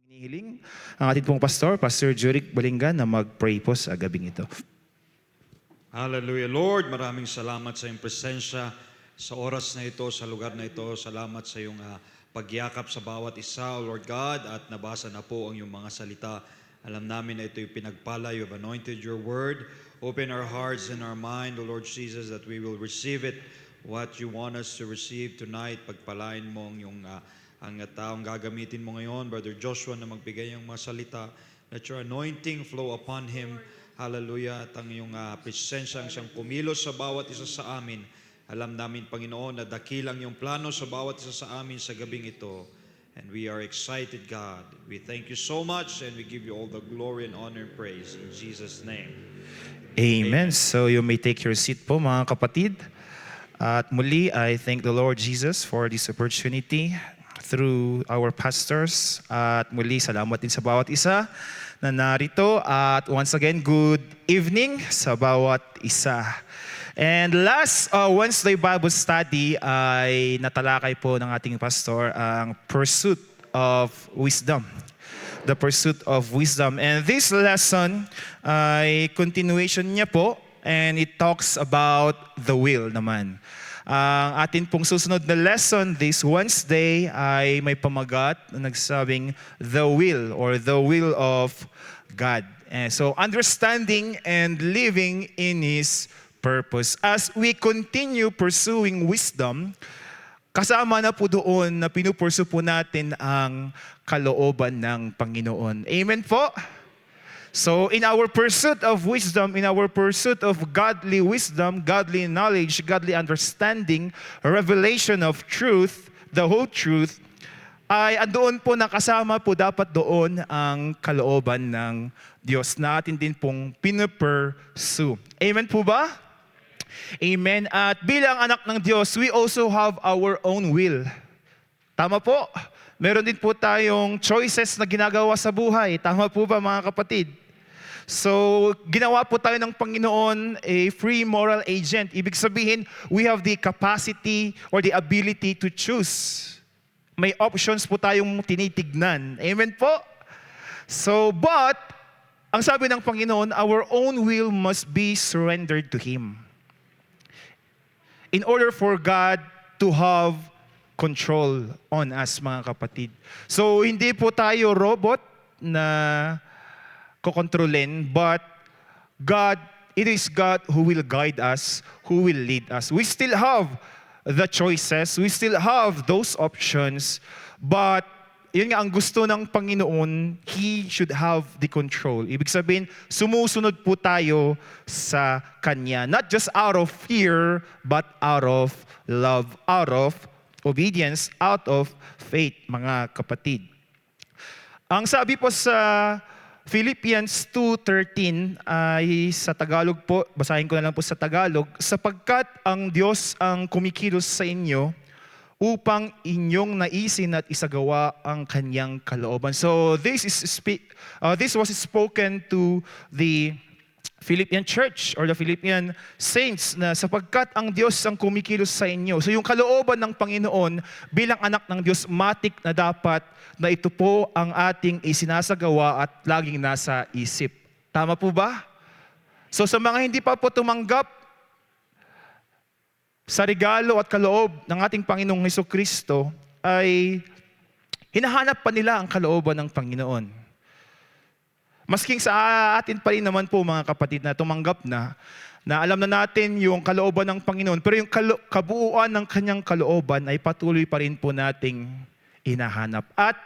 Hinihiling ang ating pong pastor, Pastor Juric Balingan, na mag-pray po sa gabing ito. Hallelujah. Lord, maraming salamat sa iyong presensya sa oras na ito, sa lugar na ito. Salamat sa iyong pagyakap sa bawat isa, O Lord God, at nabasa na po ang iyong mga salita. Alam namin na ito yung pinagpala. You have anointed your word. Open our hearts and our mind, O Lord Jesus, that we will receive it, what you want us to receive tonight. Pagpalain mo ang taong gagamitin mo ngayon, Brother Joshua, na magbigay ng mga salita. Let your anointing flow upon him. Hallelujah. At ang iyong presensya, ang siyang kumilos sa bawat isa sa amin. Alam namin, Panginoon, na dakilang yung plano sa bawat isa sa amin sa gabing ito. And we are excited, God. We thank you so much and we give you all the glory and honor and praise. In Jesus' name. Amen. So you may take your seat po, mga kapatid. At muli, I thank the Lord Jesus for this opportunity through our pastors. At muli, salamat din sa bawat isa na narito. At once again, good evening sa bawat isa. And last Wednesday Bible study ay natalakay po ng ating pastor ang pursuit of wisdom. The pursuit of wisdom. And this lesson ay continuation niya po, and it talks about the will naman. Ang atin pong susunod na lesson this Wednesday ay may pamagat na nagsabing the will or the will of God. And so understanding and living in His purpose. As we continue pursuing wisdom, kasama na po doon na pinupursu po natin ang kalooban ng Panginoon. Amen po? So in our pursuit of wisdom, in our pursuit of godly wisdom, godly knowledge, godly understanding, revelation of truth, the whole truth, ay andoon po nakasama po dapat doon ang kalooban ng Diyos na atin din pong pinupursue. Amen po ba? Amen. At bilang anak ng Diyos, we also have our own will. Tama po? Meron din po tayong choices na ginagawa sa buhay. Tama po ba, mga kapatid? So, ginawa po tayo ng Panginoon a free moral agent. Ibig sabihin, we have the capacity or the ability to choose. May options po tayong tinitignan. Amen po? So, but, ang sabi ng Panginoon, our own will must be surrendered to Him. In order for God to have control on us, mga kapatid. So, hindi po tayo robot na kukontrolin, but God, it is God who will guide us, who will lead us. We still have the choices, we still have those options, but yun nga ang gusto ng Panginoon, He should have the control. Ibig sabihin, sumusunod po tayo sa Kanya. Not just out of fear, but out of love, out of obedience, out of faith, mga kapatid. Ang sabi po sa Philippians 2:13 ay sa Tagalog po, basahin ko na lang po sa Tagalog, sapagkat ang Diyos ang kumikilos sa inyo upang inyong naisin at isagawa ang kanyang kalooban. So this was spoken to the Philippian church or the Philippian saints na sapagkat ang Diyos ang kumikilos sa inyo. So yung kalooban ng Panginoon bilang anak ng Diyos, matik na dapat na ito po ang ating isinasagawa at laging nasa isip. Tama po ba? So sa mga hindi pa po tumanggap sa regalo at kaloob ng ating Panginoong Hesukristo, ay hinahanap pa nila ang kalooban ng Panginoon. Masking sa atin pa rin naman po, mga kapatid, na tumanggap na alam na natin yung kalooban ng Panginoon, pero yung kabuuan ng kanyang kalooban ay patuloy pa rin po nating hinahanap at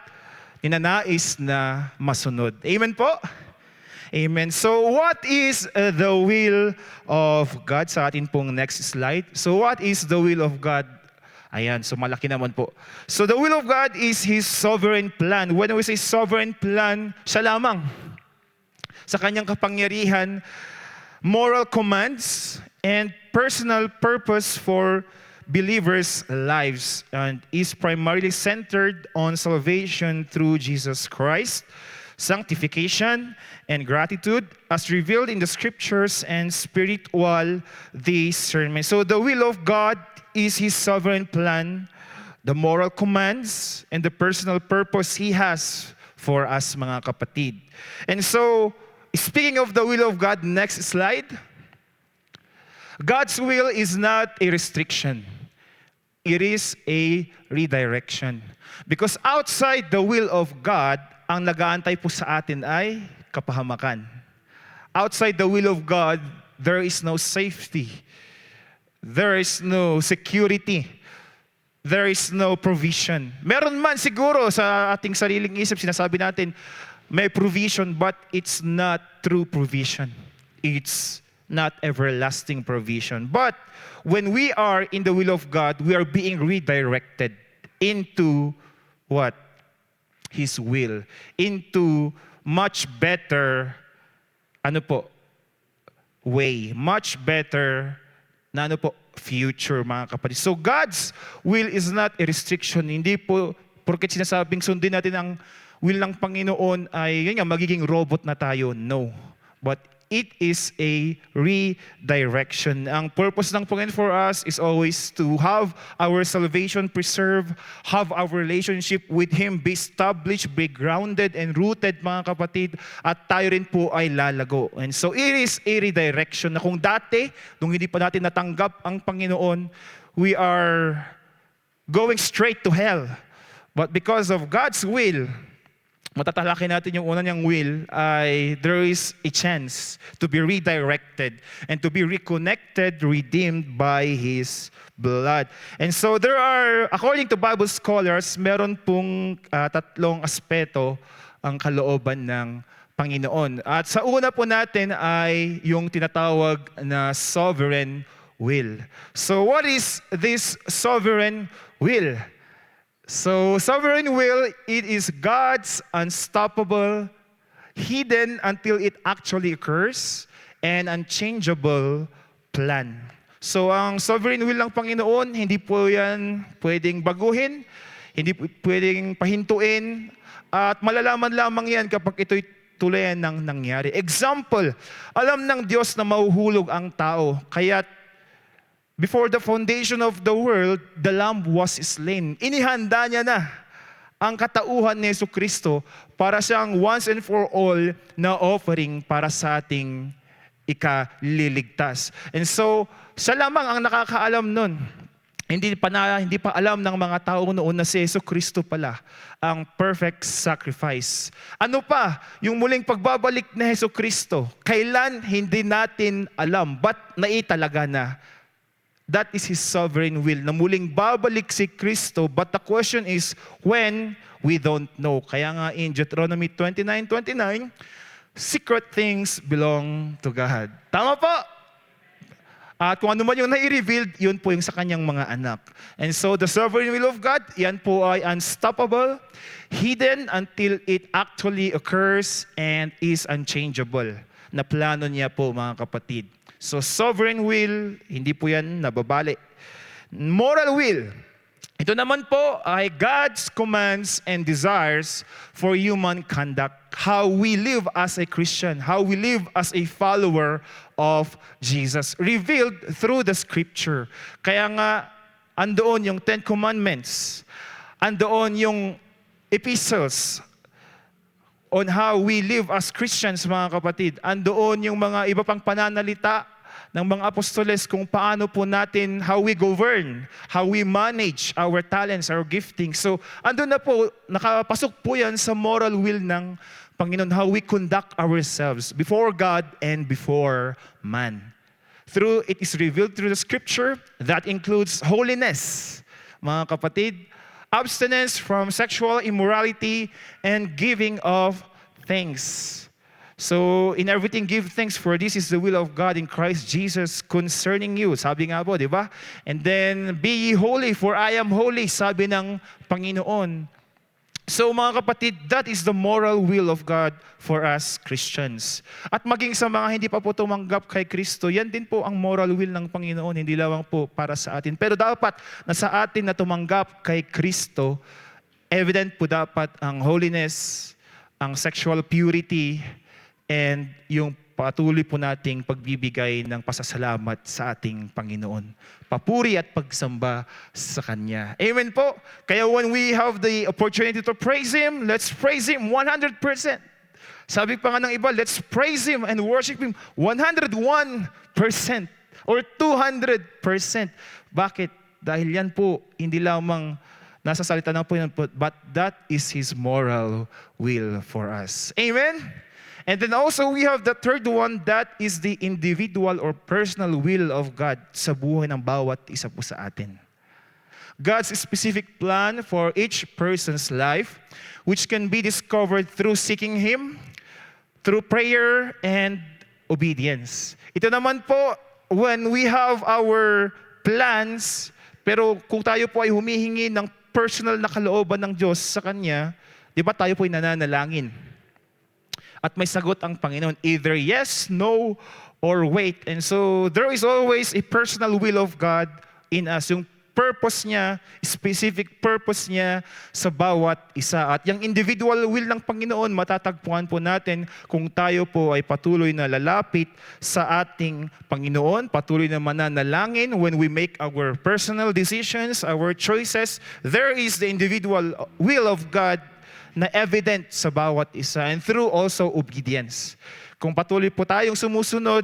ninanais na masunod. Amen po? Amen. So what is the will of God? Sa atin pong next slide. So what is the will of God? Ayan, so malaki naman po. So the will of God is His sovereign plan. When we say sovereign plan, siya lamang. Sa kanyang kapangyarihan, moral commands, and personal purpose for believers' lives, and is primarily centered on salvation through Jesus Christ, sanctification, and gratitude as revealed in the scriptures and spiritual discernment. So the will of God is His sovereign plan, the moral commands, and the personal purpose He has for us mga kapatid. And so, speaking of the will of God, next slide. God's will is not a restriction. It is a redirection. Because outside the will of God, ang nag-aantay po sa atin ay kapahamakan. Outside the will of God, there is no safety. There is no security. There is no provision. Meron man siguro sa ating sariling isip, sinasabi natin, may provision, but it's not true provision. It's not everlasting provision. But when we are in the will of God, we are being redirected into what? His will. Into much better, way. Much better future, mga kapatid. So God's will is not a restriction. Hindi po, porket sinasabing sundin natin ang will ng Panginoon ay, yun nga, magiging robot na tayo. No. But it is a redirection. Ang purpose ng Panginoon for us is always to have our salvation preserved, have our relationship with Him be established, be grounded and rooted, mga kapatid, at tayo rin po ay lalago. And so it is a redirection na kung dati, nung hindi pa natin natanggap ang Panginoon, we are going straight to hell. But because of God's will, matatalakin natin yung una niyang will ay there is a chance to be redirected and to be reconnected, redeemed by His blood. And so there are, according to Bible scholars, meron pong tatlong aspeto ang kalooban ng Panginoon. At sa una po natin ay yung tinatawag na sovereign will. So what is this sovereign will? So, sovereign will, it is God's unstoppable, hidden until it actually occurs, and unchangeable plan. So, ang sovereign will ng Panginoon, hindi po yan pwedeng baguhin, hindi pwedeng pahintuin, at malalaman lamang yan kapag ito'y tuluyan ng nangyari. Example, alam ng Diyos na mahuhulog ang tao, kaya't before the foundation of the world, the Lamb was slain. Inihanda niya na ang katauhan ni Jesucristo para siyang once and for all na offering para sa ating ikaliligtas. And so, siya lamang ang nakakaalam nun. Hindi pa alam ng mga tao noon na si Jesucristo pala ang perfect sacrifice. Ano pa? Yung muling pagbabalik ni Jesucristo, kailan hindi natin alam, but naitalaga na. That is His sovereign will, na muling babalik si Kristo. But the question is, when? We don't know. Kaya nga in Deuteronomy 29:29, secret things belong to God. Tama po? At kung ano man yung nai-revealed, yun po yung sa kanyang mga anak. And so the sovereign will of God, yan po ay unstoppable, hidden until it actually occurs, and is unchangeable. Na plano niya po, mga kapatid. So sovereign will, hindi po yan nababali. Moral will, ito naman po ay God's commands and desires for human conduct. How we live as a Christian, how we live as a follower of Jesus. Revealed through the Scripture. Kaya nga, andoon yung Ten Commandments. Andoon yung epistles on how we live as Christians, mga kapatid. Andoon yung mga iba pang pananalita ng mga apostoles kung paano po natin, how we govern, how we manage our talents, our gifting. So, andun na po, nakapasok po yan sa moral will ng Panginoon, how we conduct ourselves before God and before man. It is revealed through the Scripture. That includes holiness, mga kapatid, abstinence from sexual immorality, and giving of thanks. So, in everything, give thanks, for this is the will of God in Christ Jesus concerning you. Sabi nga po, di ba? And then, be ye holy, for I am holy, sabi ng Panginoon. So, mga kapatid, that is the moral will of God for us Christians. At maging sa mga hindi pa po tumanggap kay Kristo, yan din po ang moral will ng Panginoon, hindi lamang po para sa atin. Pero dapat na sa atin na tumanggap kay Kristo, evident po dapat ang holiness, ang sexual purity, and yung patuloy po nating pagbibigay ng pasasalamat sa ating Panginoon. Papuri at pagsamba sa Kanya. Amen po. Kaya when we have the opportunity to praise Him, let's praise Him 100%. Sabi pa nga ng iba, let's praise Him and worship Him 101% or 200%. Bakit? Dahil yan po, hindi lamang nasa salita ng Panginoon po, but that is His moral will for us. Amen? And then also we have the third one, that is the individual or personal will of God sa buhay ng bawat isa po sa atin. God's specific plan for each person's life, which can be discovered through seeking Him, through prayer and obedience. Ito naman po, when we have our plans, pero kung tayo po ay humihingi ng personal na kalooban ng Diyos sa Kanya, di ba tayo po ay nananalangin? At may sagot ang Panginoon, either yes, no, or wait. And so there is always a personal will of God in us. Yung purpose niya, specific purpose niya sa bawat isa. At yung individual will ng Panginoon, matatagpuan po natin kung tayo po ay patuloy na lalapit sa ating Panginoon, patuloy na mananalangin when we make our personal decisions, our choices. There is the individual will of God na evident sa bawat isa, and through also obedience. Kung patuloy po tayong sumusunod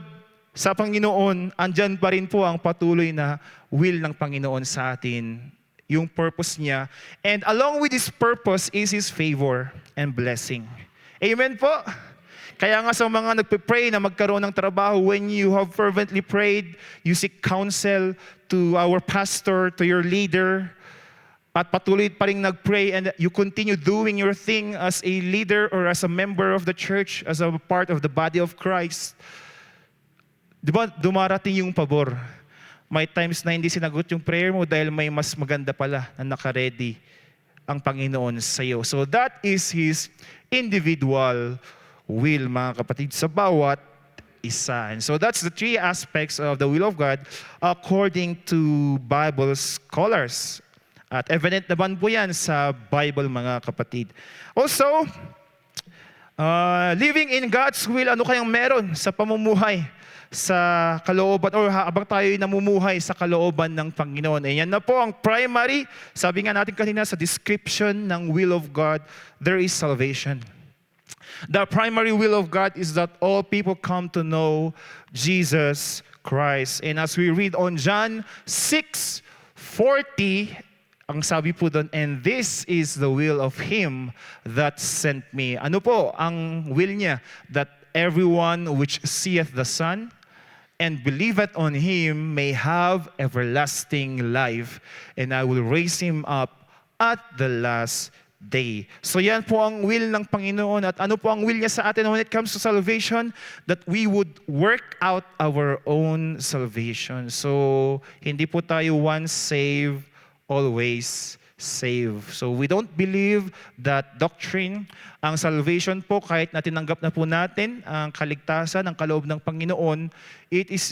sa Panginoon, andyan pa rin po ang patuloy na will ng Panginoon sa atin, yung purpose niya. And along with His purpose is His favor and blessing. Amen po? Kaya nga sa mga nagpe-pray na magkaroon ng trabaho, when you have fervently prayed, you seek counsel to our pastor, to your leader, at patuloy pa rin nag-pray, and you continue doing your thing as a leader or as a member of the church, as a part of the body of Christ. Di ba, dumarating yung pabor. May times na hindi sinagot yung prayer mo dahil may mas maganda pala na naka-ready ang Panginoon sa iyo. So that is His individual will, mga kapatid, sa bawat isa. And so that's the three aspects of the will of God according to Bible scholars. At evident naman po yan sa Bible, mga kapatid. Also, living in God's will, ano kayang meron sa pamumuhay, sa kalooban, or habang tayo namumuhay sa kalooban ng Panginoon. Ayan na po ang primary, sabi nga natin kanina sa description ng will of God, there is salvation. The primary will of God is that all people come to know Jesus Christ. And as we read on John 6:40, ang sabi po doon, and this is the will of Him that sent me. Ano po ang will niya? That everyone which seeth the Son and believeth on Him may have everlasting life, and I will raise him up at the last day. So yan po ang will ng Panginoon. At ano po ang will niya sa atin when it comes to salvation? That we would work out our own salvation. So hindi po tayo once saved, always save. So we don't believe that doctrine. Ang salvation po, kahit na tinanggap na po natin ang kaligtasan, ang kaloob ng Panginoon, there is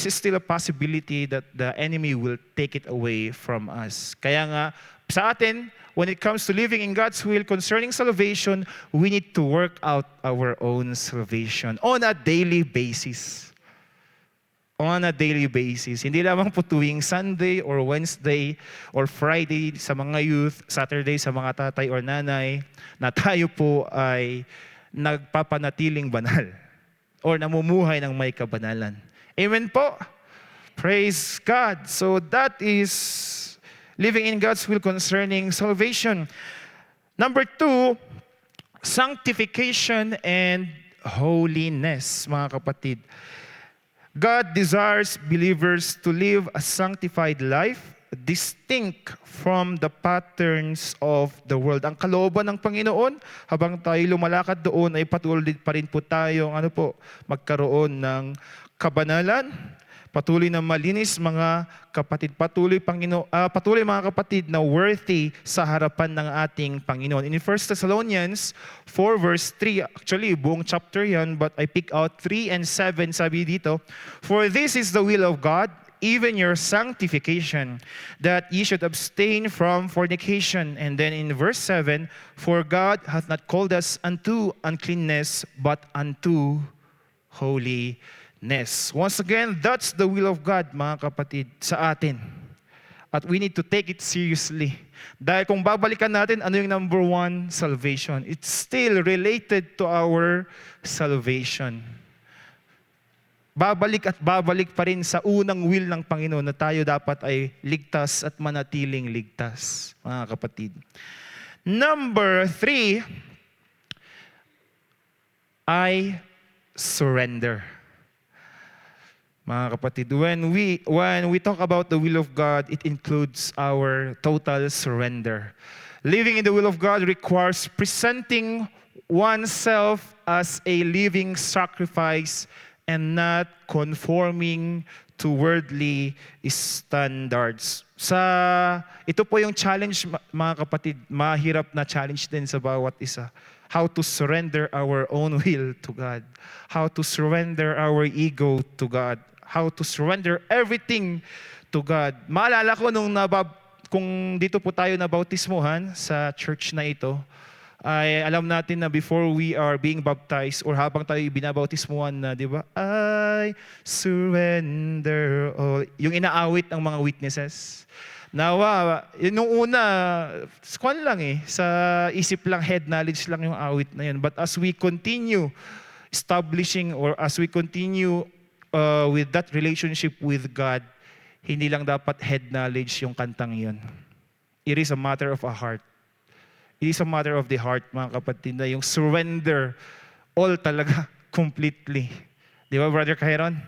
still a possibility that the enemy will take it away from us. Kaya nga, sa atin, when it comes to living in God's will concerning salvation, we need to work out our own salvation on a daily basis. On a daily basis. Hindi lamang po tuwing Sunday or Wednesday or Friday sa mga youth, Saturday sa mga tatay or nanay, na tayo po ay nagpapanatiling banal or namumuhay ng may kabanalan. Amen po? Praise God. So that is living in God's will concerning salvation. Number 2, sanctification and holiness, mga kapatid. God desires believers to live a sanctified life, distinct from the patterns of the world. Ang kalooban ng Panginoon, habang tayo lumalakad doon, ay patuloy pa rin po tayo magkaroon ng kabanalan, patuloy na malinis, mga kapatid. Patuloy mga kapatid na worthy sa harapan ng ating Panginoon. In 1 Thessalonians 4 verse 3, actually buong chapter yan, but I pick out 3 and 7, sabi dito, for this is the will of God, even your sanctification, that ye should abstain from fornication. And then in verse 7, for God hath not called us unto uncleanness, but unto holiness. Once again, that's the will of God, mga kapatid, sa atin. At we need to take it seriously. Dahil kung babalikan natin, ano yung number one? Salvation. It's still related to our salvation. Babalik at babalik pa rin sa unang will ng Panginoon na tayo dapat ay ligtas at manatiling ligtas, mga kapatid. Number 3, I surrender. Mga kapatid, when we talk about the will of God, it includes our total surrender. Living in the will of God requires presenting oneself as a living sacrifice and not conforming to worldly standards. Ito po yung challenge, mga kapatid, mahirap na challenge din sa bawat isa. How to surrender our own will to God. How to surrender our ego to God. How to surrender everything to God. Maalala ko kung dito po tayo nabautismuhan sa church na ito, ay alam natin na before we are being baptized or habang tayo binabautismuhan na, di ba? I surrender all. Yung inaawit ng mga witnesses. Nawa, nung una, kwan lang sa isip lang, head knowledge lang yung awit na yun. But as we continue establishing or as we continue with that relationship with God, hindi lang dapat head knowledge yung kantang yun. It is a matter of a heart. It is a matter of the heart, mga kapatid, na yung surrender all talaga, completely. Di ba, Brother Kairon?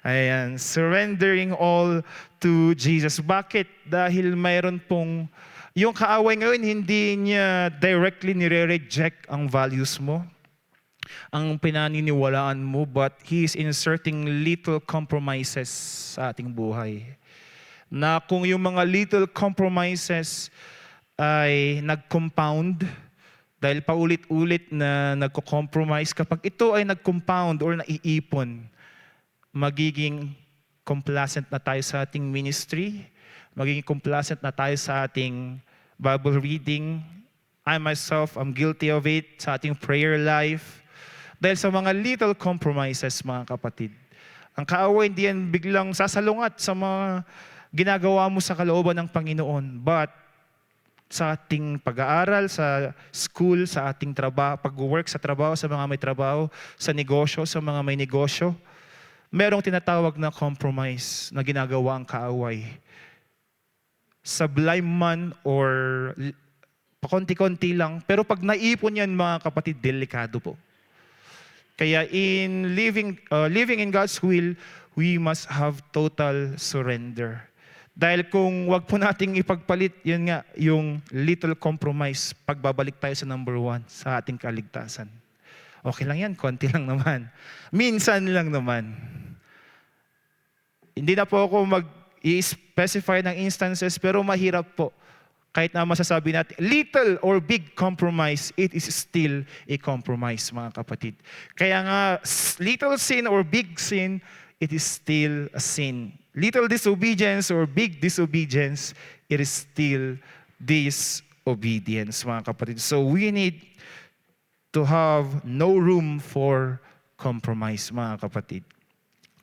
Ayan, surrendering all to Jesus. Bakit? Dahil mayroon pong, yung kaaway ngayon, hindi niya directly nire-reject ang values mo, ang pinaniniwalaan mo, but He is inserting little compromises sa ating buhay. Na kung yung mga little compromises ay nag-compound dahil paulit-ulit na nagko-compromise, kapag ito ay nag-compound or naiipon, magiging complacent na tayo sa ating ministry, magiging complacent na tayo sa ating Bible reading. I myself am guilty of it sa ating prayer life. Dahil sa mga little compromises, mga kapatid. Ang kaaway hindi yan biglang sasalungat sa mga ginagawa mo sa kalooban ng Panginoon. But sa ating pag-aaral, sa school, sa ating trabaho, pag-work sa trabaho, sa mga may trabaho, sa negosyo, sa mga may negosyo, merong tinatawag na compromise na ginagawa ang kaaway. Sublime man or pakonti-konti lang, pero pag naipon yan, mga kapatid, delikado po. Kaya in living in God's will, we must have total surrender. Dahil kung wag po nating ipagpalit, yun nga, yung little compromise, pagbabalik tayo sa number 1, sa ating kaligtasan. Okay lang yan, konti lang naman. Minsan lang naman. Hindi na po ako mag-i-specify ng instances, pero mahirap po. Kahit na masasabi natin, little or big compromise, it is still a compromise, mga kapatid. Kaya nga, little sin or big sin, it is still a sin. Little disobedience or big disobedience, it is still disobedience, mga kapatid. So we need to have no room for compromise, mga kapatid.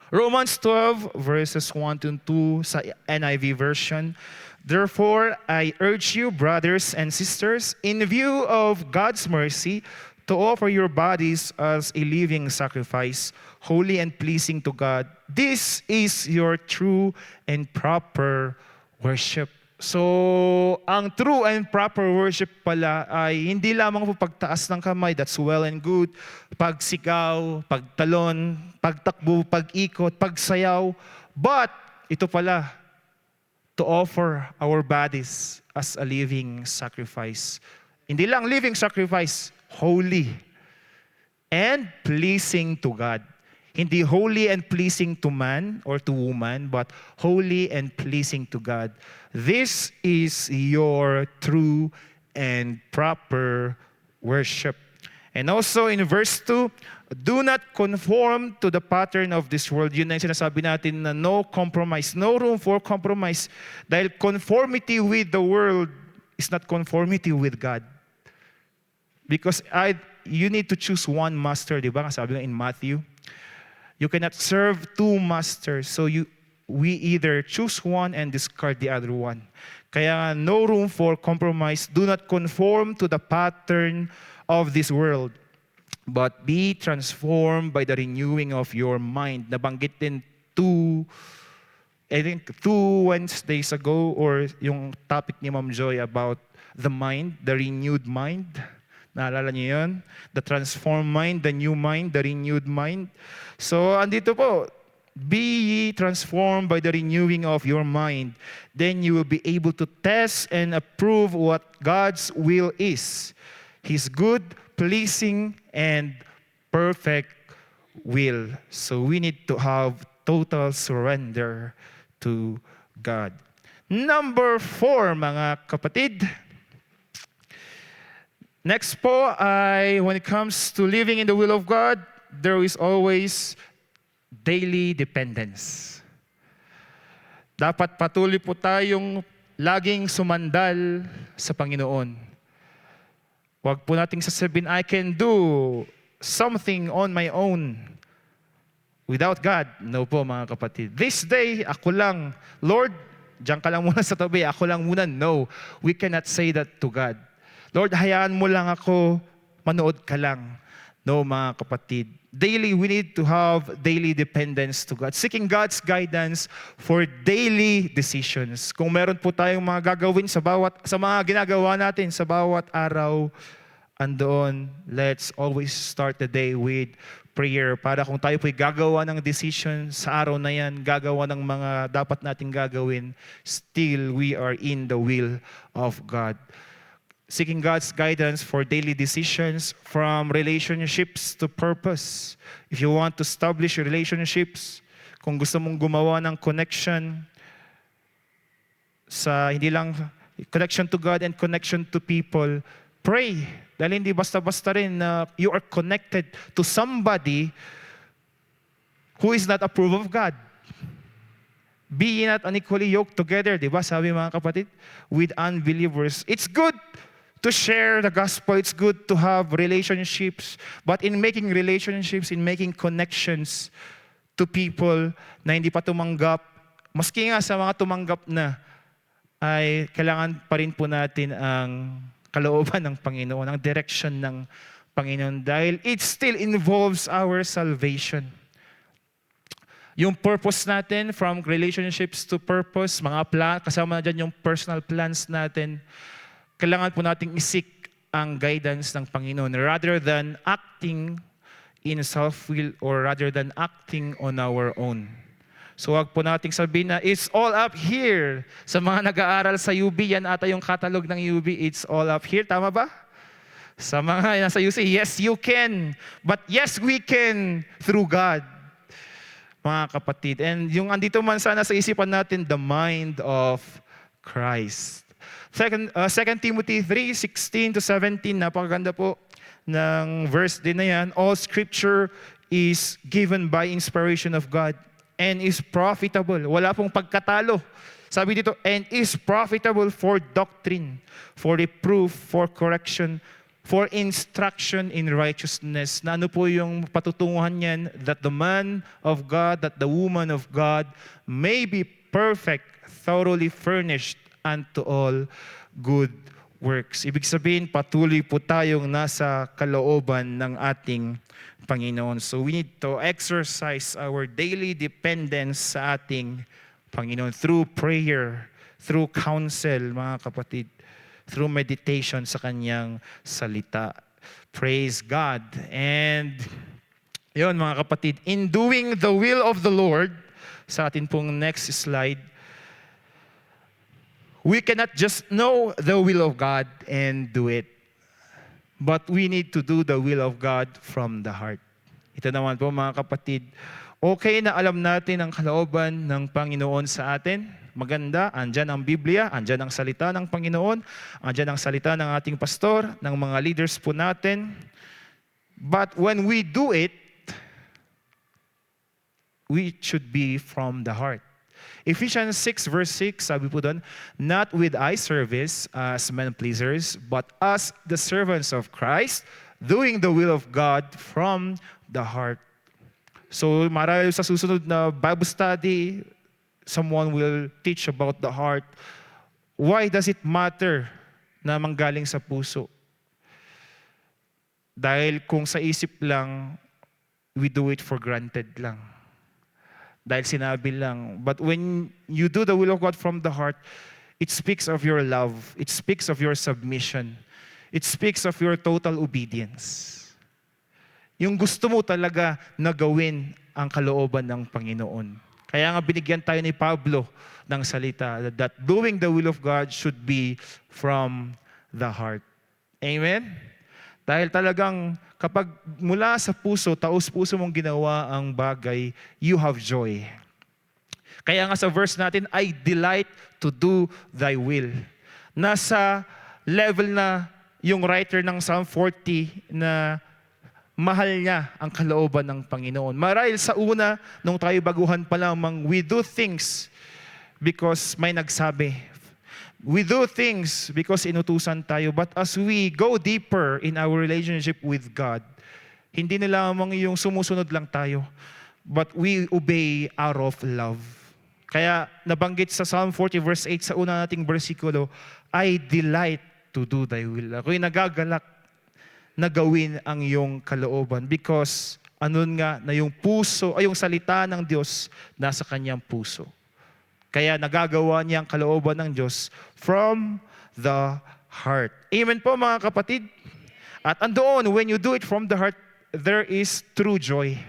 Romans 12 verses 1 to 2 sa NIV version. Therefore, I urge you, brothers and sisters, in view of God's mercy, to offer your bodies as a living sacrifice, holy and pleasing to God. This is your true and proper worship. So, ang true and proper worship pala ay hindi lamang po pagtaas ng kamay, that's well and good, pagsigaw, pagtalon, pagtakbo, pag-ikot, pagsayaw, but ito pala, to offer our bodies as a living sacrifice. Hindi lang living sacrifice, holy and pleasing to God. Hindi holy and pleasing to man or to woman, but holy and pleasing to God. This is your true and proper worship. And also in verse 2, do not conform to the pattern of this world. Yun na yung sinasabi natin na no compromise, no room for compromise. Dahil conformity with the world is not conformity with God. Because you need to choose one master, di ba? Sabi nga in Matthew, you cannot serve two masters. So we either choose one and discard the other one. Kaya no room for compromise. Do not conform to the pattern of this world, but be transformed by the renewing of your mind. Nabanggit din I think 2 Wednesdays ago, or yung topic ni Ma'am Joy about the mind, the renewed mind. Naalala niyo yun? The transformed mind, the new mind, the renewed mind. So, andito po, be ye transformed by the renewing of your mind. Then you will be able to test and approve what God's will is. His good, pleasing, and perfect will. So we need to have total surrender to God. Number 4, mga kapatid. Next po ay when it comes to living in the will of God, there is always daily dependence. Dapat patuloy po tayong laging sumandal sa Panginoon. Huwag po nating sasabihin, I can do something on my own without God. No po mga kapatid. This day, ako lang. Lord, diyan ka lang muna sa tabi. Ako lang muna. No, we cannot say that to God. Lord, hayaan mo lang ako, manood ka lang. No, mga kapatid. Daily, we need to have daily dependence to God. Seeking God's guidance for daily decisions. Kung meron po tayong mga gagawin sa mga ginagawa natin sa bawat araw, andoon, let's always start the day with prayer. Para kung tayo po'y gagawa ng decision sa araw na yan, gagawa ng mga dapat nating gagawin, still we are in the will of God. Seeking God's guidance for daily decisions, from relationships to purpose. If you want to establish relationships, kung gusto mong gumawa ng connection hindi lang connection to God and connection to people, pray. Dahil hindi basta-basta rin na you are connected to somebody who is not approved of God. Be ye not unequally yoked together, di ba? Sabi mga kapatid, with unbelievers. It's good to share the gospel. It's good to have relationships. But in making relationships, in making connections to people na hindi pa tumanggap, maski nga sa mga tumanggap na, ay kailangan pa rin po natin ang kalooban ng Panginoon, ang direction ng Panginoon. Dahil it still involves our salvation. Yung purpose natin, from relationships to purpose, mga plan, kasama na dyan yung personal plans natin, kailangan po nating isik ang guidance ng Panginoon rather than acting in self-will or rather than acting on our own. So wag po nating sabihin na it's all up here. Sa mga nag-aaral sa UB, yan ata yung catalog ng UB, it's all up here. Tama ba? Sa mga nasa UC, yes, you can. But yes, we can through God. Mga kapatid. And yung andito man sana sa isipan natin, the mind of Christ. 2 Timothy 3:16-17, napakaganda po ng verse din na yan. All scripture is given by inspiration of God and is profitable. Wala pong pagkatalo. Sabi dito, and is profitable for doctrine, for reproof, for correction, for instruction in righteousness. Na ano po yung patutunguhan niyan? That the man of God, that the woman of God may be perfect, thoroughly furnished unto all good works. Ibig sabihin, patuloy po tayong nasa kalooban ng ating Panginoon. So we need to exercise our daily dependence sa ating Panginoon through prayer, through counsel, mga kapatid, through meditation sa Kanyang salita. Praise God. And yun mga kapatid, in doing the will of the Lord, sa atin pong next slide, we cannot just know the will of God and do it. But we need to do the will of God from the heart. Ito naman po mga kapatid, okay na alam natin ang kalooban ng Panginoon sa atin. Maganda, andyan ang Biblia, andyan ang salita ng Panginoon, andyan ang salita ng ating pastor, ng mga leaders po natin. But when we do it, we should be from the heart. Ephesians 6 verse 6, sabi po doon, not with eye service as men pleasers, but as the servants of Christ, doing the will of God from the heart. So marahil sa susunod na Bible study, someone will teach about the heart. Why does it matter na manggaling sa puso? Dahil kung sa isip lang, we do it for granted lang. Dahil sinabi lang. But when you do the will of God from the heart, it speaks of your love. It speaks of your submission. It speaks of your total obedience. Yung gusto mo talaga na gawin ang kalooban ng Panginoon. Kaya nga binigyan tayo ni Pablo ng salita that doing the will of God should be from the heart. Amen? Dahil talagang kapag mula sa puso, taos-puso mong ginawa ang bagay, you have joy. Kaya nga sa verse natin, I delight to do thy will. Nasa level na yung writer ng Psalm 40 na mahal niya ang kalooban ng Panginoon. Marahil sa una, nung tayo baguhan pa lamang, we do things because may nagsabi. We do things because inutusan tayo. But as we go deeper in our relationship with God, hindi na lamang yung sumusunod lang tayo, but we obey out of love. Kaya nabanggit sa Psalm 40 verse 8 sa una nating bersikulo, I delight to do thy will. Ako'y nagagalak na gawin ang iyong kalooban because anon nga na yung puso, ay yung salita ng Diyos nasa kanyang puso. Kaya nagagawa niya ang kalooban ng Diyos from the heart. Amen po mga kapatid. At andoon, when you do it from the heart, there is true joy.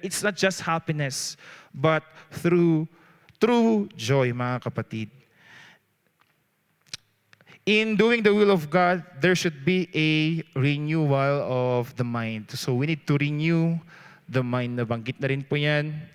It's not just happiness, but through true joy mga kapatid. In doing the will of God, there should be a renewal of the mind. So we need to renew the mind. Nabanggit na rin po yan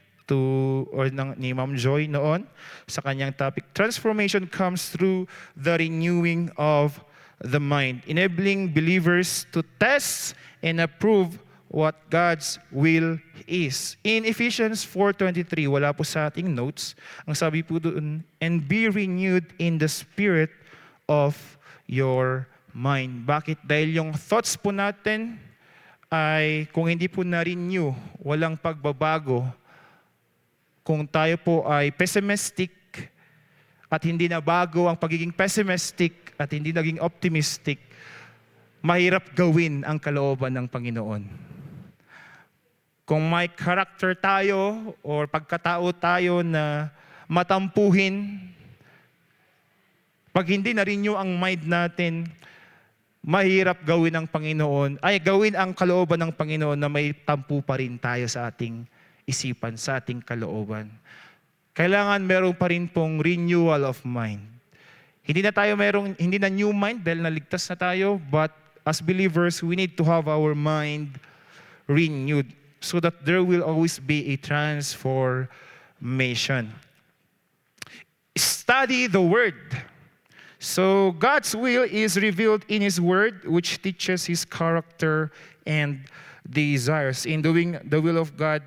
ni Ma'am Joy noon sa kanyang topic. Transformation comes through the renewing of the mind, enabling believers to test and approve what God's will is. In Ephesians 4:23, wala po sa ating notes, ang sabi po doon, and be renewed in the spirit of your mind. Bakit? Dahil yung thoughts po natin ay kung hindi po na-renew, walang pagbabago. Kung tayo po ay pessimistic at hindi na bago ang pagiging pessimistic at hindi naging optimistic, mahirap gawin ang kalooban ng Panginoon. Kung may character tayo or pagkatao tayo na matampuhin, pag hindi na-renew ang mind natin, mahirap gawin ang Panginoon, gawin ang kalooban ng Panginoon na may tampu pa rin tayo sa ating isipan, sa ating kalooban. Kailangan meron pa rin pong renewal of mind. Hindi na new mind dahil naligtas na tayo, but as believers, we need to have our mind renewed so that there will always be a transformation. Study the Word. So God's will is revealed in His Word, which teaches His character and desires. In doing the will of God,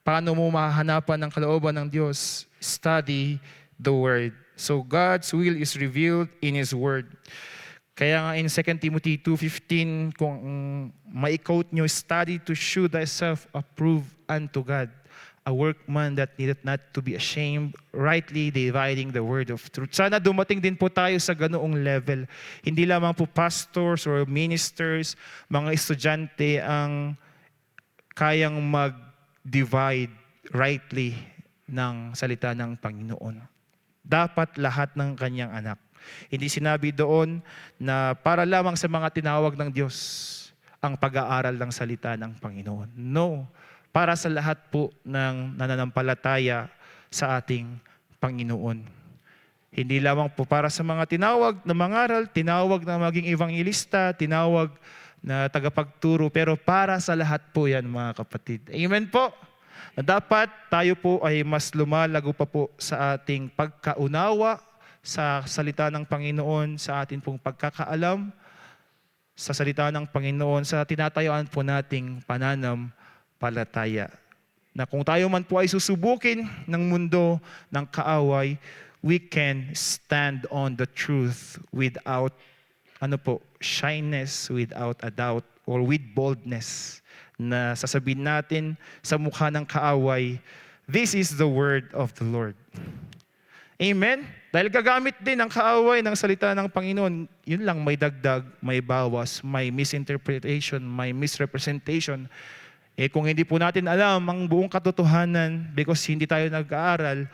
paano mo mahahanapan ang kalooban ng Diyos? Study the Word. So God's will is revealed in His Word. Kaya nga in 2 Timothy 2:15, kung ma-quote nyo, study to shew thyself approved unto God, a workman that needeth not to be ashamed, rightly dividing the word of truth. Sana dumating din po tayo sa ganoong level. Hindi lamang po pastors or ministers, mga estudyante ang kayang mag-divide rightly ng salita ng Panginoon. Dapat lahat ng kanyang anak. Hindi sinabi doon na para lamang sa mga tinawag ng Diyos ang pag-aaral ng salita ng Panginoon. No. Para sa lahat po ng nananampalataya sa ating Panginoon. Hindi lamang po para sa mga tinawag na mangaral, tinawag na maging evangelista, tinawag na tagapagturo, pero para sa lahat po yan mga kapatid. Amen po. Na dapat tayo po ay mas lumalago pa po sa ating pagkaunawa sa salita ng Panginoon, sa ating pong pagkakaalam, sa salita ng Panginoon, sa tinatayuan po nating pananampalataya. Na kung tayo man po ay susubukin ng mundo, ng kaaway, we can stand on the truth without shyness, without a doubt, or with boldness na sasabihin natin sa mukha ng kaaway, this is the word of the Lord. Amen? Dahil gagamit din ng kaaway ng salita ng Panginoon, yun lang, may dagdag, may bawas, may misinterpretation, may misrepresentation. Kung hindi po natin alam ang buong katotohanan because hindi tayo nag-aaral,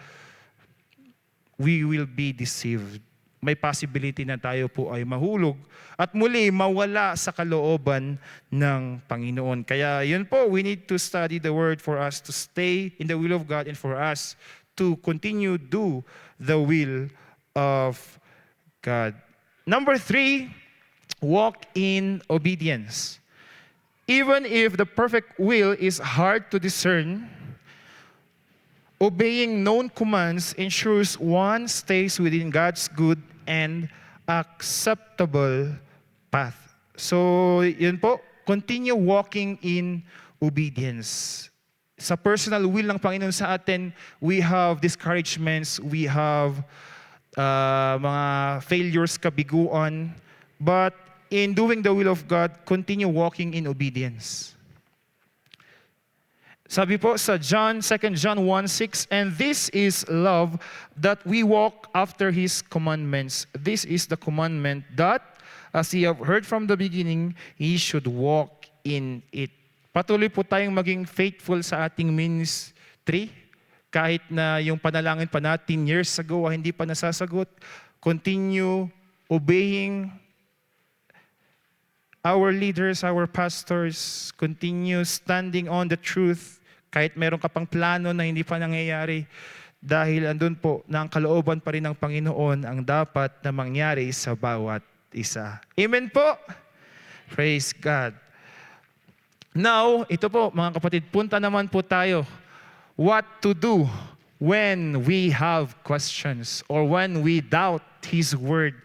we will be deceived. May possibility na tayo po ay mahulog at muli mawala sa kalooban ng Panginoon. Kaya yun po, we need to study the Word for us to stay in the will of God and for us to continue do the will of God. Number 3, walk in obedience. Even if the perfect will is hard to discern, obeying known commands ensures one stays within God's good and acceptable path. So, yun po, continue walking in obedience. Sa personal will ng Panginoon sa atin, we have discouragements, we have mga failures, kabiguan, but in doing the will of God, continue walking in obedience. Sabi po sa 2 John 1:6, and this is love, that we walk after His commandments. This is the commandment that, as ye have heard from the beginning, ye should walk in it. Patuloy po tayong maging faithful sa ating ministry, kahit na yung panalangin pa natin years ago ay hindi pa nasasagot. Continue obeying our leaders, our pastors, continue standing on the truth kahit meron ka pang plano na hindi pa nangyayari dahil andun po na ang kalooban pa rin ng Panginoon ang dapat na mangyari sa bawat isa. Amen po? Praise God. Now, ito po mga kapatid, punta naman po tayo. What to do when we have questions or when we doubt His Word?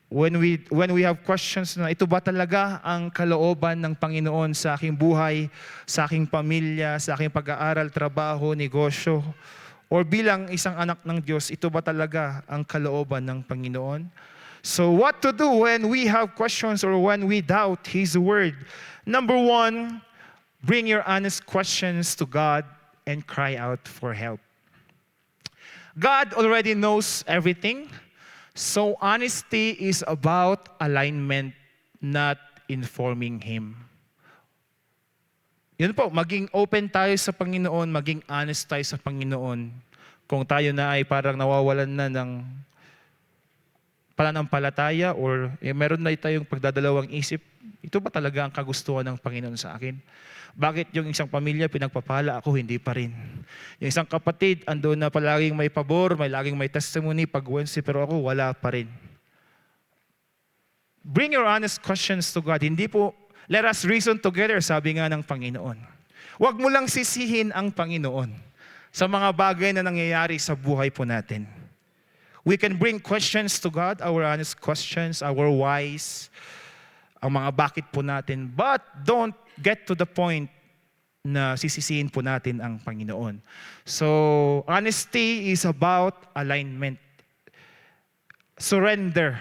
When we have questions na ito ba talaga ang kalooban ng Panginoon sa aking buhay, sa aking pamilya, sa aking pag-aaral, trabaho, negosyo, or bilang isang anak ng Diyos, ito ba talaga ang kalooban ng Panginoon? So what to do when we have questions or when we doubt His Word? Number 1, bring your honest questions to God and cry out for help. God already knows everything. So honesty is about alignment, not informing Him. Yun po, maging open tayo sa Panginoon, maging honest tayo sa Panginoon. Kung tayo na ay parang nawawalan na ng pananampalataya or meron na tayong pagdadalawang isip, ito ba talaga ang kagustuhan ng Panginoon sa akin? Bakit yung isang pamilya pinagpapala ako, hindi pa rin? Yung isang kapatid, ando na palaging may pabor, laging may testimony, pag-Wednesday, pero ako wala pa rin. Bring your honest questions to God. Hindi po, let us reason together, sabi nga ng Panginoon. Huwag mo lang sisihin ang Panginoon sa mga bagay na nangyayari sa buhay po natin. We can bring questions to God, our honest questions, our whys, ang mga bakit po natin, but don't get to the point na sisisihin po natin ang Panginoon. So, honesty is about alignment. Surrender.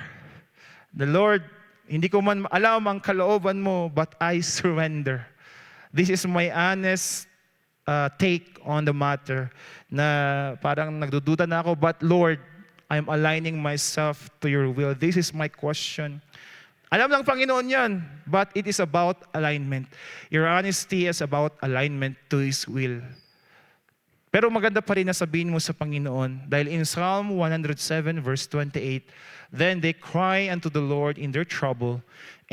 The Lord, hindi ko man alam ang kalooban mo, but I surrender. This is my honest take on the matter na parang nagdududa na ako, but Lord, I'm aligning myself to your will. This is my question. Alam ng Panginoon yan, but it is about alignment. Your honesty is about alignment to His will. Pero maganda pa rin na sabihin mo sa Panginoon, dahil in Psalm 107 verse 28, then they cry unto the Lord in their trouble,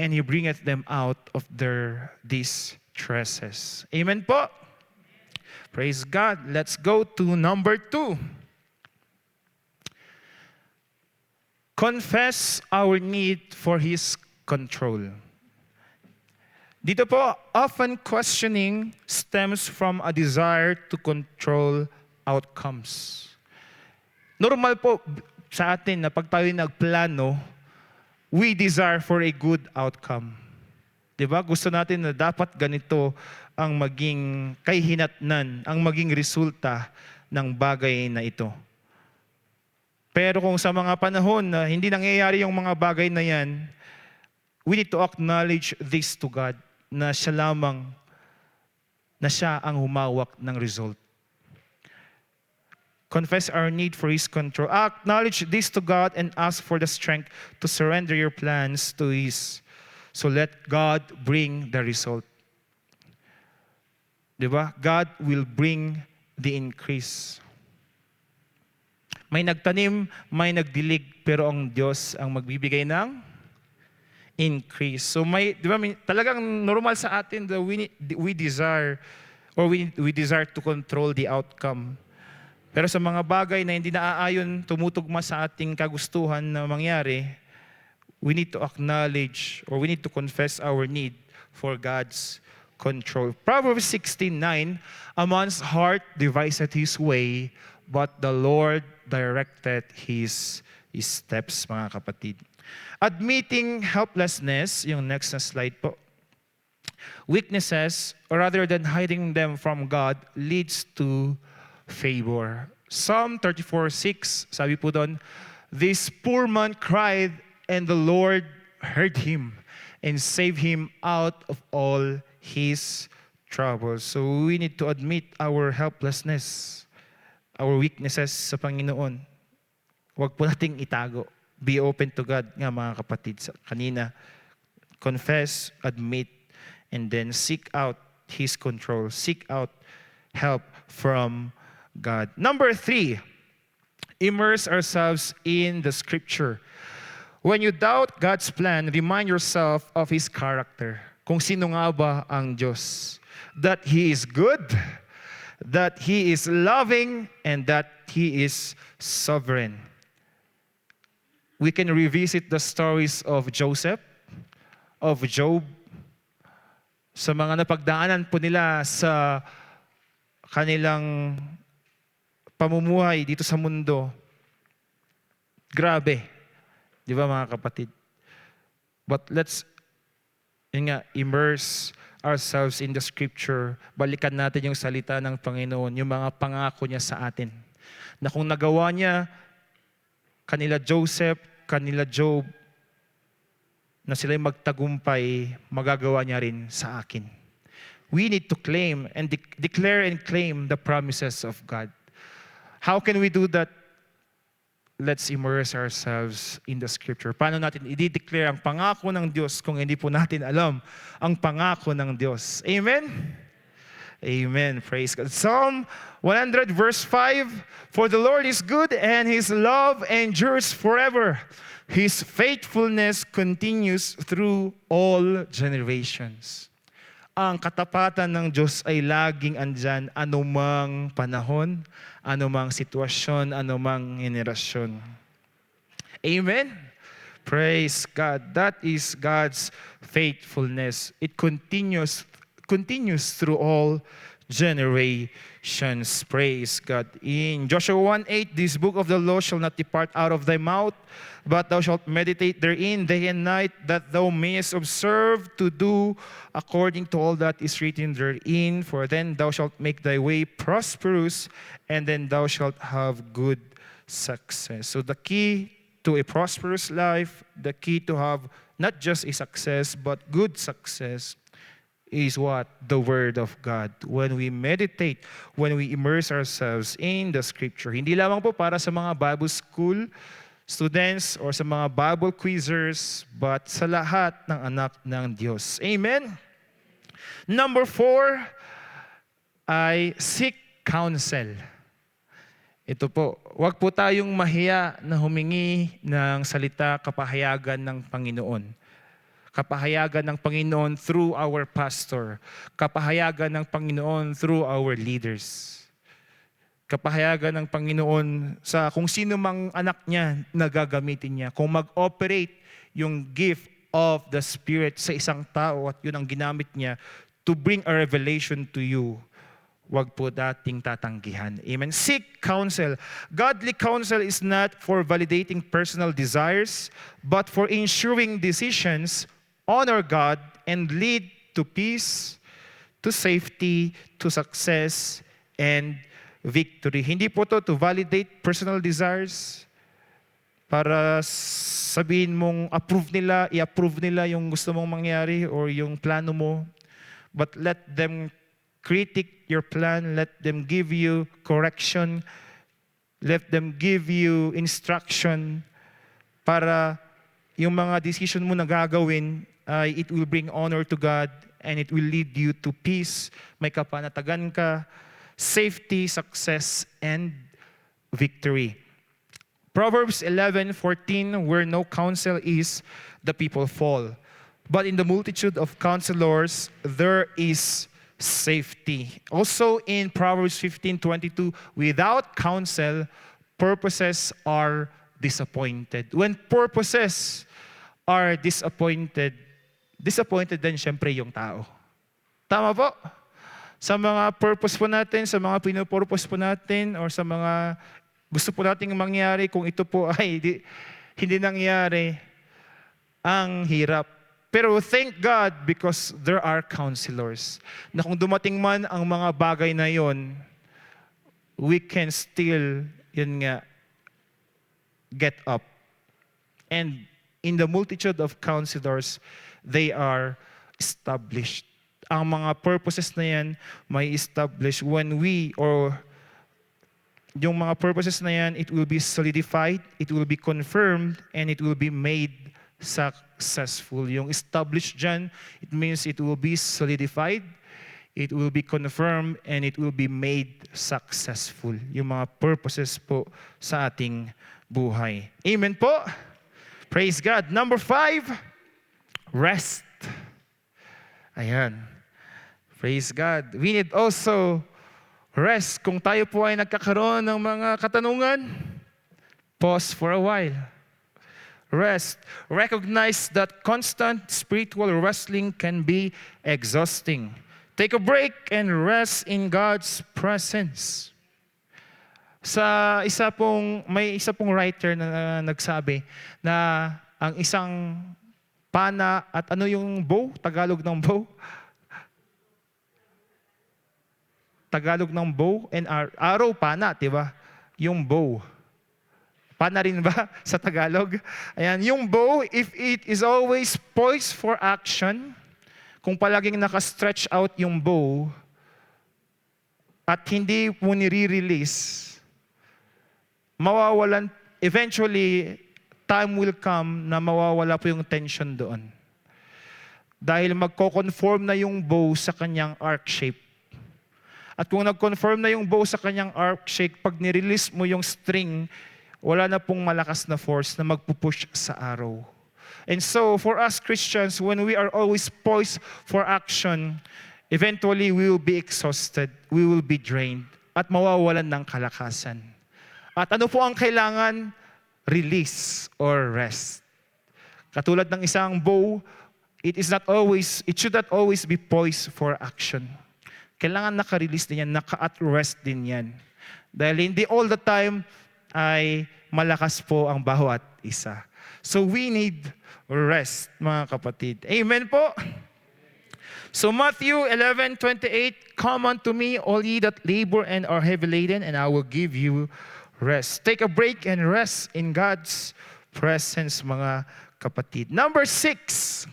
and He bringeth them out of their distresses. Amen po? Praise God. Let's go to number 2. Confess our need for His control. Dito po, often questioning stems from a desire to control outcomes. Normal po sa atin na pag tayo nagplano, we desire for a good outcome. Diba? Gusto natin na dapat ganito ang maging kahihinatnan, ang maging resulta ng bagay na ito. Pero kung sa mga panahon na hindi nangyayari yung mga bagay na yan, we need to acknowledge this to God, na siya lamang, na siya ang humawak ng result. Confess our need for His control. Acknowledge this to God and ask for the strength to surrender your plans to His. So let God bring the result. Diba? God will bring the increase. May nagtanim, may nagdilig, pero ang Diyos ang magbibigay ng increase. So diba, talagang normal sa atin that we desire or we desire to control the outcome. Pero sa mga bagay na hindi naaayon, tumutugma sa ating kagustuhan na mangyari, we need to acknowledge or we need to confess our need for God's control. Proverbs 16:9, a man's heart deviseth his way, but the Lord directed his steps, mga kapatid. Admitting helplessness, yung next na slide po. Weaknesses, or rather than hiding them from God, leads to favor. Psalm 34:6, sabi po doon, this poor man cried, and the Lord heard him and saved him out of all his troubles. So we need to admit our helplessness, our weaknesses sa Panginoon. Huwag po nating itago. Be open to God nga, mga kapatid. Kanina, confess, admit, and then seek out His control. Seek out help from God. Number 3, immerse ourselves in the Scripture. When you doubt God's plan, remind yourself of His character. Kung sino nga ba ang Diyos. That He is good, that He is loving, and that He is sovereign. We can revisit the stories of Joseph, of Job, sa mga napagdaanan po nila sa kanilang pamumuhay dito sa mundo. Grabe. Di ba, mga kapatid? But let's immerse ourselves in the Scripture. Balikan natin yung salita ng Panginoon, yung mga pangako niya sa atin. Na kung nagawa niya, kanila Joseph, kanila Job, na sila'y magtagumpay, magagawa niya rin sa akin. We need to claim and declare and claim the promises of God. How can we do that? Let's immerse ourselves in the Scripture. Paano natin i-declare ang pangako ng Diyos kung hindi po natin alam ang pangako ng Diyos? Amen? Amen. Praise God. Psalm 100 verse 5, for the Lord is good and His love endures forever. His faithfulness continues through all generations. Ang katapatan ng Diyos ay laging andyan anumang panahon, anumang sitwasyon, anumang henerasyon. Amen? Praise God. That is God's faithfulness. It continues through all generations. Praise God. In Joshua 1:8, this book of the law shall not depart out of thy mouth, but thou shalt meditate therein day and night, that thou mayest observe to do according to all that is written therein. For then thou shalt make thy way prosperous, and then thou shalt have good success. So the key to a prosperous life, the key to have not just a success, but good success, is what? The Word of God. When we meditate, when we immerse ourselves in the Scripture. Hindi lamang po para sa mga Bible school students or sa mga Bible quizzers, but sa lahat ng anak ng Diyos. Amen? Number 4, ay seek counsel. Ito po, huwag po tayong mahiya na humingi ng salita kapahayagan ng Panginoon. Kapahayagan ng Panginoon through our pastor. Kapahayagan ng Panginoon through our leaders. Kapahayagan ng Panginoon sa kung sino mang anak niya na gagamitin niya. Kung mag-operate yung gift of the Spirit sa isang tao at yun ang ginamit niya to bring a revelation to you, wag po dating tatanggihan. Amen. Seek counsel. Godly counsel is not for validating personal desires, but for ensuring decisions honor God and lead to peace, to safety, to success, and victory. Hindi po to validate personal desires, para sabihin mong i-approve nila yung gusto mong mangyari or yung plano mo. But let them critique your plan, let them give you correction, let them give you instruction para yung mga decision mo na gagawin ay it will bring honor to God and it will lead you to peace, may kapanatagan ka, safety, success, and victory. Proverbs 11:14, where no counsel is, the people fall. But in the multitude of counselors, there is safety. Also in Proverbs 15:22, without counsel, purposes are disappointed. When purposes are disappointed din syempre yung tao. Tama po? Sa mga purpose po natin, sa mga pinupurpose po natin, or sa mga gusto po nating mangyari, kung ito po ay hindi nangyari, ang hirap. Pero thank God because there are counselors. Na kung dumating man ang mga bagay na yon, we can still, get up. And in the multitude of counselors, they are established. Ang mga purposes na yan may establish when yung mga purposes na yan, it will be solidified, it will be confirmed, and it will be made successful. Yung established dyan, it means it will be solidified, it will be confirmed, and it will be made successful. Yung mga purposes po sa ating buhay. Amen po? Praise God. Number 5, rest. Ayan. Praise God. We need also rest. Kung tayo po ay nagkakaroon ng mga katanungan, pause for a while. Rest. Recognize that constant spiritual wrestling can be exhausting. Take a break and rest in God's presence. May isa pong writer na nagsabi na ang isang pana at ano yung bow? Tagalog ng bow? Tagalog ng bow and arrow, pana, diba? Yung bow. Pana rin ba sa Tagalog? Ayan, yung bow, if it is always poised for action, kung palaging naka-stretch out yung bow, at hindi mo nire-release, mawawalan, eventually, time will come na mawawala po yung tension doon. Dahil magko-conform na yung bow sa kanyang arc shape. At kung nag-confirm na yung bow sa kanyang arc shape, pag nirelease mo yung string, wala na pong malakas na force na magpupush sa arrow. And so, for us Christians, when we are always poised for action, eventually we will be exhausted, we will be drained, at mawawalan ng kalakasan. At ano po ang kailangan? Release or rest. Katulad ng isang bow, it should not always be poised for action. Kailangan naka-release din yan, naka-at rest din yan. Dahil hindi all the time ay malakas po ang bawat isa. So we need rest, mga kapatid. Amen po? So Matthew 11:28, come unto me, all ye that labor and are heavy laden, and I will give you rest. Take a break and rest in God's presence, mga kapatid. Number 6,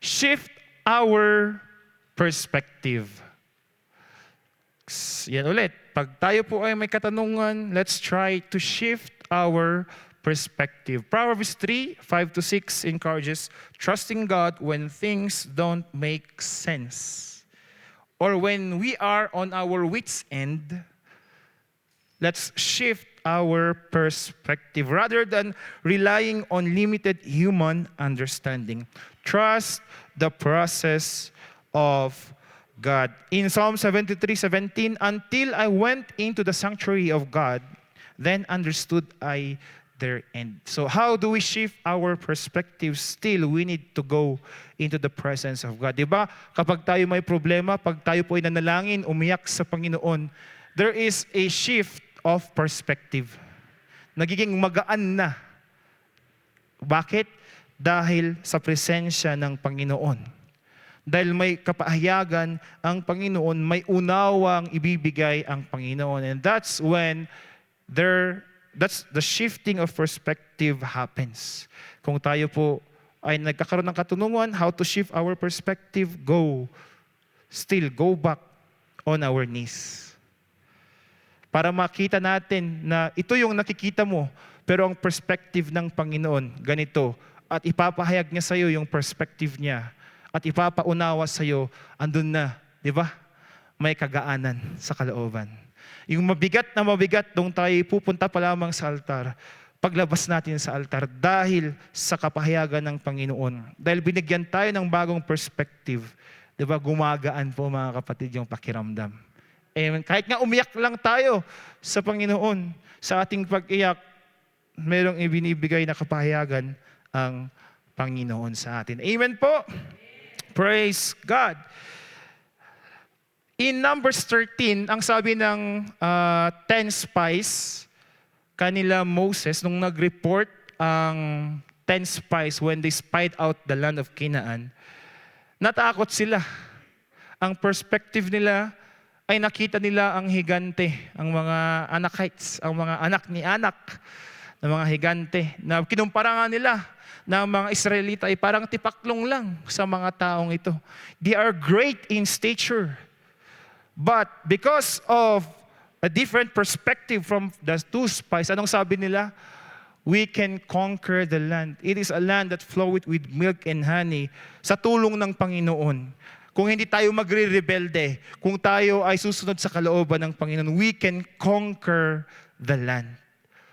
shift our perspective. Yan ulit. Pag tayo po ay may katanungan, let's try to shift our perspective. Proverbs 3:5-6 encourages trusting God when things don't make sense. Or when we are on our wits' end, let's shift our perspective. Rather than relying on limited human understanding, trust the process of God. In Psalm 73:17, until I went into the sanctuary of God, then understood I their end. So how do we shift our perspective? Still, we need to go into the presence of God. Diba? Kapag tayo may problema, pag tayo po ay nanalangin, umiyak sa Panginoon, there is a shift of perspective. Nagiging magaan na. Bakit? dahil sa presensya ng Panginoon. Dahil may kapahayagan ang Panginoon, may unawang ibibigay ang Panginoon. And that's when that's the shifting of perspective happens. Kung tayo po ay nagkakaroon ng katunungan how to shift our perspective, go back on our knees. Para makita natin na ito yung nakikita mo, pero ang perspective ng Panginoon, ganito. At ipapahayag niya sa iyo yung perspective niya. At ipapaunawa sa iyo, andun na, di ba? May kagaanan sa kalooban. Yung mabigat na mabigat, nung tayo pupunta pa lamang sa altar, paglabas natin sa altar dahil sa kapahayagan ng Panginoon. Dahil binigyan tayo ng bagong perspective, di ba? Gumagaan po mga kapatid yung pakiramdam. Amen. Kahit nga umiyak lang tayo sa Panginoon, sa ating pag-iyak, merong ibinibigay na kapahayagan ang Panginoon sa atin. Amen po. Praise God. In Numbers 13, ang sabi ng 10 spies, kanila Moses, nung nag-report ang 10 spies when they spied out the land of Canaan, natakot sila. Ang perspective nila ay nakita nila ang higante, ang mga Anakites, ang mga anak ni Anak, ng mga higante, na kinumpara nga nila ng mga Israelita ay parang tipaklong lang sa mga taong ito. They are great in stature. But because of a different perspective from the two spies, anong sabi nila? We can conquer the land. It is a land that floweth with milk and honey sa tulong ng Panginoon. Kung hindi tayo magre-rebelde, kung tayo ay susunod sa kalooban ng Panginoon, we can conquer the land.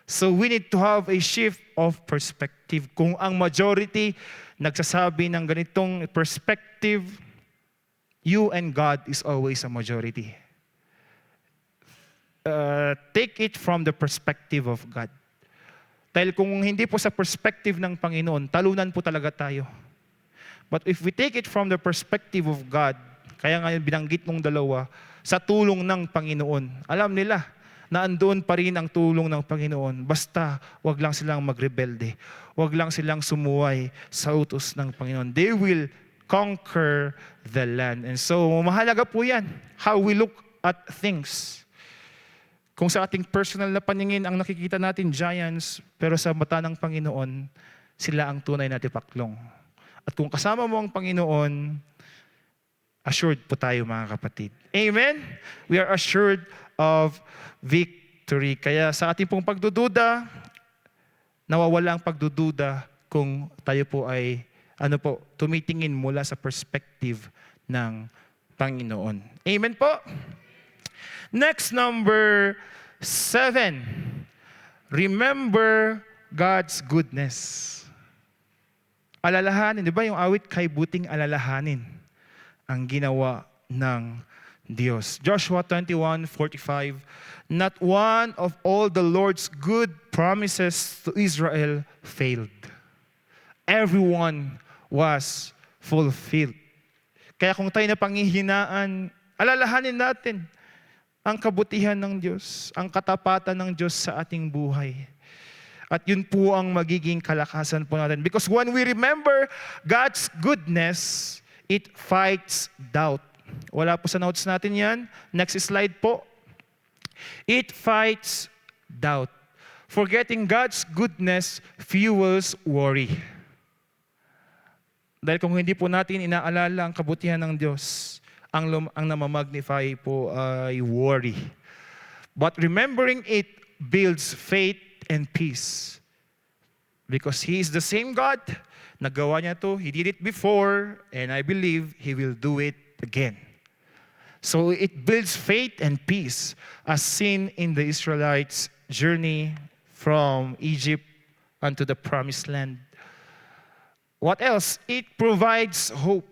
So we need to have a shift of perspective. Kung ang majority nagsasabi ng ganitong perspective, you and God is always a majority. Take it from the perspective of God. Dahil kung hindi po sa perspective ng Panginoon, talunan po talaga tayo. But if we take it from the perspective of God, kaya nga binanggit nung dalawa, sa tulong ng Panginoon, alam nila na andoon pa rin ang tulong ng Panginoon. Basta, wag lang silang magrebelde. Wag lang silang sumuway sa utos ng Panginoon. They will conquer the land. And so, mahalaga po yan, how we look at things. Kung sa ating personal na paningin, ang nakikita natin giants, pero sa mata ng Panginoon, sila ang tunay na tipaklong. At kung kasama mo ang Panginoon, assured po tayo mga kapatid. Amen? We are assured of victory. Kaya sa ating pong pagdududa, nawawala ang pagdududa kung tayo po ay tumitingin mula sa perspective ng Panginoon. Amen po? Next, number 7. Remember God's goodness. Alalahanin, di ba yung awit, kay buting alalahanin ang ginawa ng Diyos. Joshua 21:45, not one of all the Lord's good promises to Israel failed. Everyone was fulfilled. Kaya kung tayo na panghihinaan, alalahanin natin ang kabutihan ng Diyos, ang katapatan ng Diyos sa ating buhay. At yun po ang magiging kalakasan po natin. Because when we remember God's goodness, it fights doubt. Wala po sa notes natin yan. Next slide po. It fights doubt. Forgetting God's goodness fuels worry. Dahil kung hindi po natin inaalala ang kabutihan ng Diyos, ang namamagnify po ay worry. But remembering it builds faith and peace. Because He is the same God. Nagawa niya to. He did it before, and I believe He will do it again. So it builds faith and peace as seen in the Israelites' journey from Egypt unto the promised land. What else? It provides hope.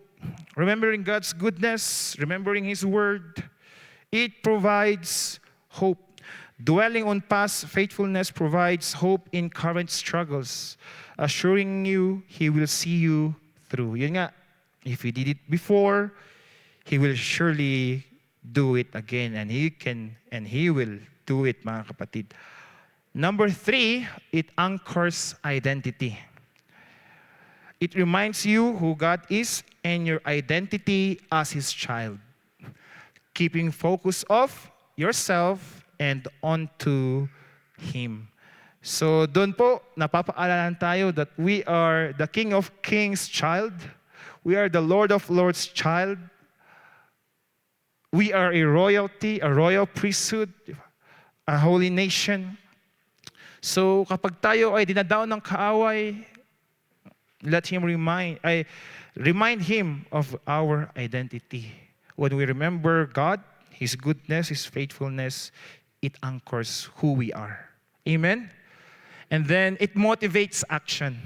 Remembering God's goodness, remembering His word, it provides hope. Dwelling on past faithfulness provides hope in current struggles, assuring you He will see you through. Yun nga, if He did it before, He will surely do it again, and He will do it, mga kapatid. Number 3, it anchors identity. It reminds you who God is and your identity as His child. Keeping focus off yourself and onto Him. So doon po, napapaalalan tayo that we are the King of Kings child. We are the Lord of Lords child. We are a royalty, a royal priesthood, a holy nation. So kapag tayo ay dinadaon ng kaaway, let Him remind Him of our identity. When we remember God, His goodness, His faithfulness, it anchors who we are. Amen? And then it motivates action.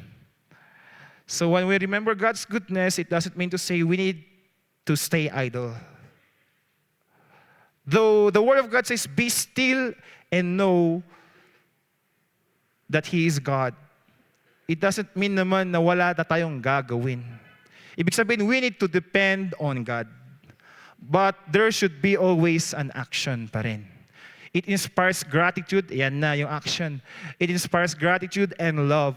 So when we remember God's goodness, it doesn't mean to say we need to stay idle. Though the Word of God says, be still and know that He is God. It doesn't mean naman na wala na tayong gagawin. Ibig sabihin, we need to depend on God. But there should be always an action pa rin. It inspires gratitude. Yan na yung action. It inspires gratitude and love,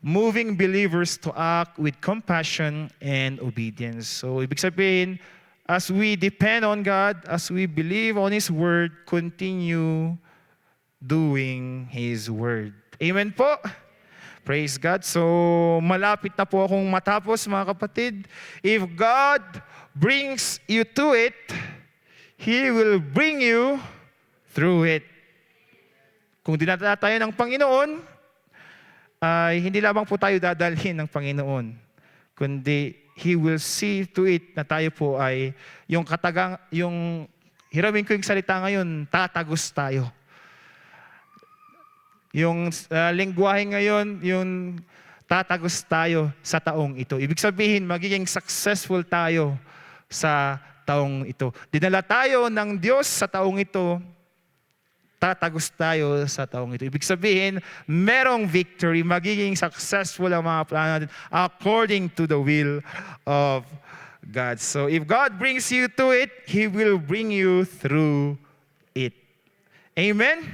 moving believers to act with compassion and obedience. So, ibig sabihin, as we depend on God, as we believe on His Word, continue doing His Word. Amen po? Praise God. So, malapit na po akong matapos, mga kapatid. If God brings you to it, He will bring you through it. Kung dinadala tayo ng Panginoon, ay hindi lamang po tayo dadalhin ng Panginoon, kundi He will see to it na tayo po ay yung hiramin ko yung salita ngayon, tatagos tayo. Yung lengguwahe ngayon, yung tatagos tayo sa taong ito. Ibig sabihin, magiging successful tayo sa taong ito. Dinala tayo ng Diyos sa taong ito, tatagos tayo sa taong ito. Ibig sabihin, merong victory, magiging successful ang mga plano natin according to the will of God. So if God brings you to it, He will bring you through it. Amen?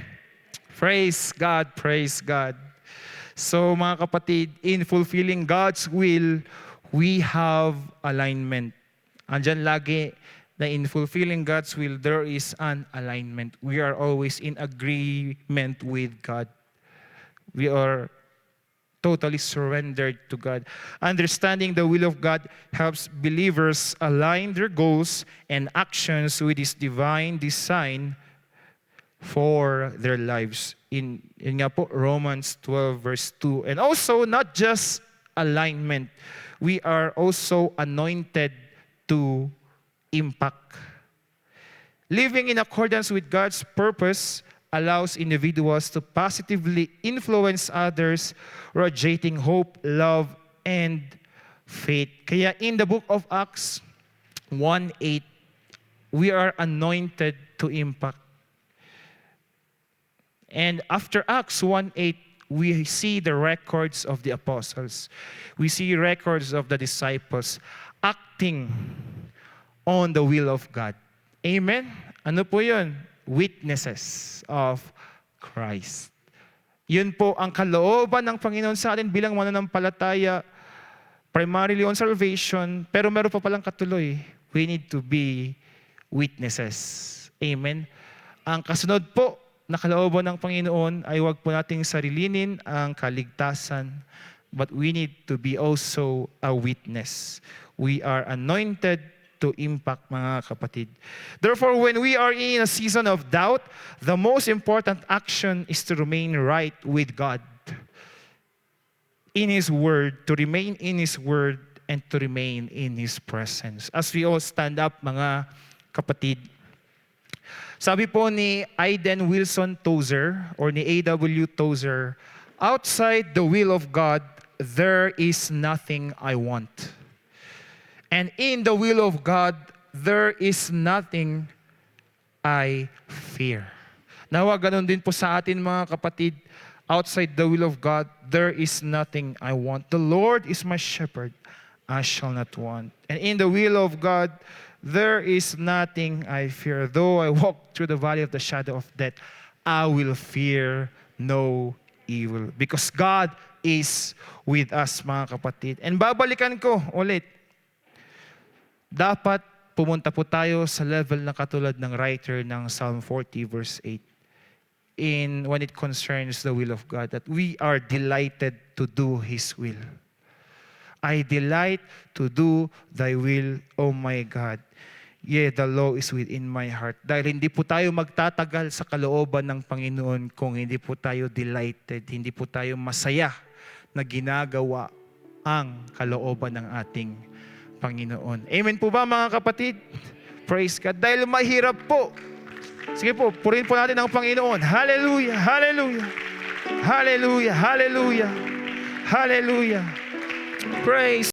Praise God, praise God. So mga kapatid, in fulfilling God's will, we have alignment. Andyan lagi na in fulfilling God's will, there is an alignment. We are always in agreement with God. We are totally surrendered to God. Understanding the will of God helps believers align their goals and actions with His divine design for their lives. In nga po, Romans 12 verse 2. And also, not just alignment, we are also anointed to impact. Living in accordance with God's purpose allows individuals to positively influence others, radiating hope, love, and faith. Kaya in the book of Acts 1:8, we are anointed to impact. And after Acts 1:8, we see the records of the apostles. We see records of the disciples acting on the will of God. Amen? Ano po yun? Witnesses of Christ. Yun po ang kalooban ng Panginoon sa atin bilang mananampalataya, primarily on salvation, pero meron pa palang katuloy. We need to be witnesses. Amen? Ang kasunod po na kalooban ng Panginoon ay huwag po nating sarilinin ang kaligtasan, but we need to be also a witness. We are anointed to impact, mga kapatid. Therefore, when we are in a season of doubt, the most important action is to remain right with God. In His Word, to remain in His Word, and to remain in His presence. As we all stand up, mga kapatid, sabi po ni Aiden Wilson Tozer, or ni A.W. Tozer, outside the will of God, there is nothing I want. And in the will of God, there is nothing I fear. Nawa, ganun din po sa atin, mga kapatid. Outside the will of God, there is nothing I want. The Lord is my shepherd, I shall not want. And in the will of God, there is nothing I fear. Though I walk through the valley of the shadow of death, I will fear no evil. Because God is with us, mga kapatid. And babalikan ko ulit. Dapat pumunta po tayo sa level na katulad ng writer ng Psalm 40 verse 8. When it concerns the will of God, that we are delighted to do His will. I delight to do Thy will, O my God. Yeah, the law is within my heart. Dahil hindi po tayo magtatagal sa kalooban ng Panginoon kung hindi po tayo delighted, hindi po tayo masaya na ginagawa ang kalooban ng ating Panginoon. Amen po ba, mga kapatid? Praise God. Dahil mahirap po. Sige po, purihin po natin ang Panginoon. Hallelujah, hallelujah, hallelujah, hallelujah, hallelujah. Praise